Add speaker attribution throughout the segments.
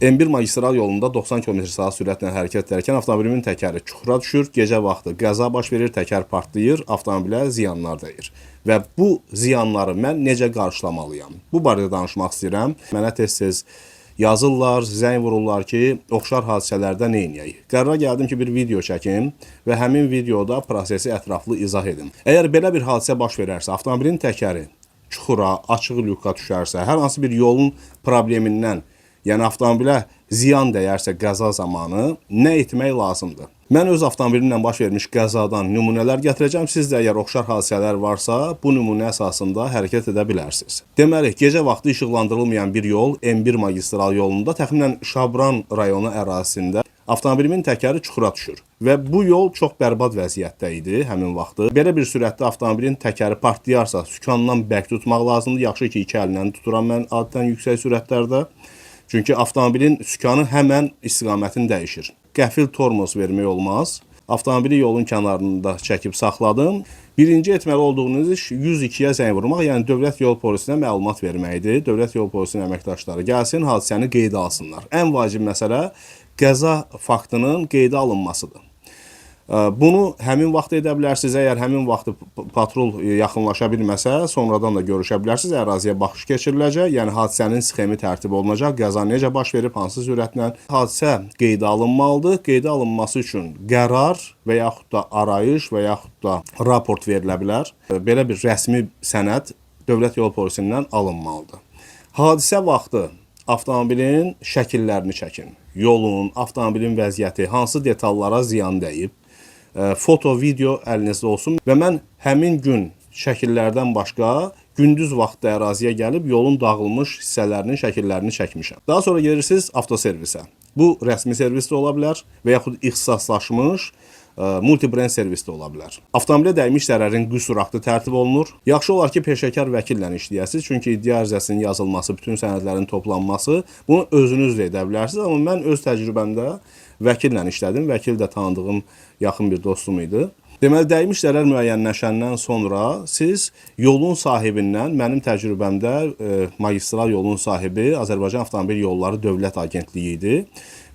Speaker 1: M1 magistral yolunda 90 km/saat sürətlə hərəkət edərkən avtomobilimin təkəri çuxura düşür, gecə vaxtı qəza baş verir, təkər partlayır, avtomobilə ziyanlar dəyir. Və bu ziyanları mən necə qarşılamalıyam? Bu barədə danışmaq istəyirəm. Mənə tez-tez yazırlar, zəng vururlar ki, oxşar hadisələrdə nə edək? Qərara gəldim ki, bir video çəkim və həmin videoda prosesi ətraflı izah edim. Əgər belə bir hadisə baş verərsə, avtomobilin təkəri çuxura, açıq lüka düşərsə, hər hansı bir yolun problemindən, yəni avtomobilə ziyan dəyərsə qəza zamanı nə etmək lazımdır? Mən öz avtomobilimlə baş vermiş qəzadan nümunələr gətirəcəm. Siz də əgər oxşar hadisələr varsa, bu nümunə əsasında hərəkət edə bilərsiniz. Deməli, gecə vaxtı işıqlandırılmayan bir yol M1 magistral yolunda təxminən Şabran rayonu ərazisində avtomobilimin təkəri çuxura düşür. Və bu yol çox bərbad vəziyyətdə idi həmin vaxtı. Belə bir sürətdə avtomobilin təkəri partlayarsa, sükandan bərk tutmaq lazımdır. Yaxşı ki, iki əllə tuturam mən adətən yüksək sürətlərdə. Çünki avtomobilin sükanı həmən istiqamətini dəyişir. Qəfil tormoz vermək olmaz. Avtomobili yolun kənarında çəkib saxladım. Birinci etməli olduğunuz iş 102-yə zəng vurmaq, yəni Dövlət Yol Polisinə məlumat verməkdir. Dövlət Yol Polisinin əməkdaşları gəlsin, hadisəni qeydə alsınlar. Ən vacib məsələ qəza faktının qeydə alınmasıdır. Bunu həmin vaxt edə bilərsiniz. Əgər həmin vaxtı patrul yaxınlaşa bilməsə, sonradan da görüşə bilərsiniz. Əraziyə baxış keçiriləcək, yəni hadisənin sxemi tərtib olunacaq. Qəza necə baş verib, hansı sürətlə? Hadisə qeydə alınmalıdır. Qeydə alınması üçün qərar və yaxud da arayış və yaxud da raport verilə bilər. Belə bir rəsmi sənəd Dövlət Yol Polisindən alınmalıdır. Hadisə vaxtı avtomobilin şəkillərini çəkin. Yolun, avtomobilin vəziyyəti, hansı detallara ziyan dəyib, foto, video əlinizdə olsun və mən həmin gün şəkillərdən başqa gündüz vaxtda əraziyə gəlib yolun dağılmış hissələrinin şəkillərini çəkmişəm. Daha sonra gedirsiniz avtoservisə. Bu rəsmi servis də ola bilər və yaxud ixtisaslaşmış multibrend servis də ola bilər. Avtomobilə dəymiş zərərin qüsur aktı tərtib olunur. Yaxşı olar ki, peşəkar vəkillə işləyəsiniz. Çünki iddia ərizəsinin yazılması, bütün sənədlərin toplanması, bunu özünüz də edə bilərsiniz. Amma mən öz təcrübəmdə vəkillə işlədim. Vəkil də tanıdığım yaxın bir dostum idi. Deməli, dəymiş zərər müəyyənləşəndən sonra siz yolun sahibindən, mənim təcrübəmdə magistral yolun sahibi Azərbaycan Avtomobil Yolları Dövlət Agentliyi idi.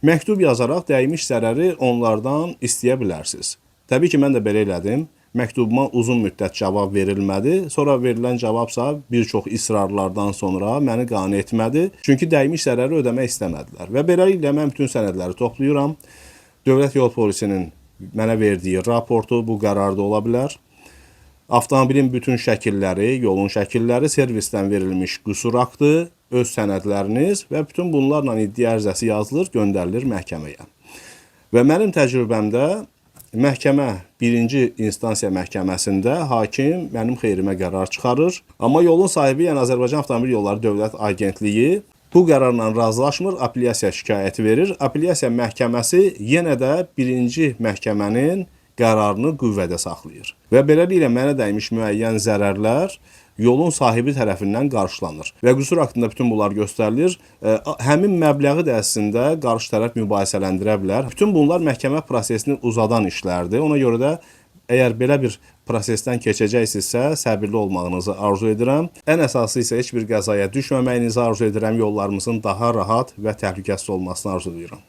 Speaker 1: Məktub yazaraq dəymiş zərəri onlardan istəyə bilərsiniz. Təbii ki, mən də belə elədim. Məktubuma uzun müddət cavab verilmədi. Sonra verilən cavabsa bir çox israrlardan sonra məni qane etmədi. Çünki dəymiş zərəri ödəmək istəmədilər. Və beləliklə mən bütün sənədləri toplayıram. Dövlət Yol Polisinin mənə verdiyi raportu, bu qərarda ola bilər. Avtomobilin bütün şəkilləri, yolun şəkilləri, servisdən verilmiş qüsur aktı, öz sənədləriniz və bütün bunlarla iddia ərizəsi yazılır, göndərilir məhkəməyə. Və mənim təcrübəmdə məhkəmə, birinci instansiya məhkəməsində hakim mənim xeyrimə qərar çıxarır. Amma yolun sahibi, yəni Azərbaycan Avtomobil Yolları Dövlət Agentliyi bu qərarla razılaşmır, apellyasiya şikayəti verir. Apellyasiya məhkəməsi yenə də birinci məhkəmənin qərarını qüvvədə saxlayır. Və beləliklə mənə dəymiş müəyyən zərərlər yolun sahibi tərəfindən qarşılanır. Və qüsur haqqında bütün bunlar göstərilir. Həmin məbləği də əslində qarşı tərəf mübahisələndirə bilər. Bütün bunlar məhkəmə prosesini uzadan işlərdir. Ona görə də əgər belə bir prosesdən keçəcəksinizsə, səbirli olmağınızı arzu edirəm. Ən əsası isə heç bir qəzaya düşməməyinizi arzu edirəm. Yollarımızın daha rahat və təhlükəsiz olmasını arzulayıram.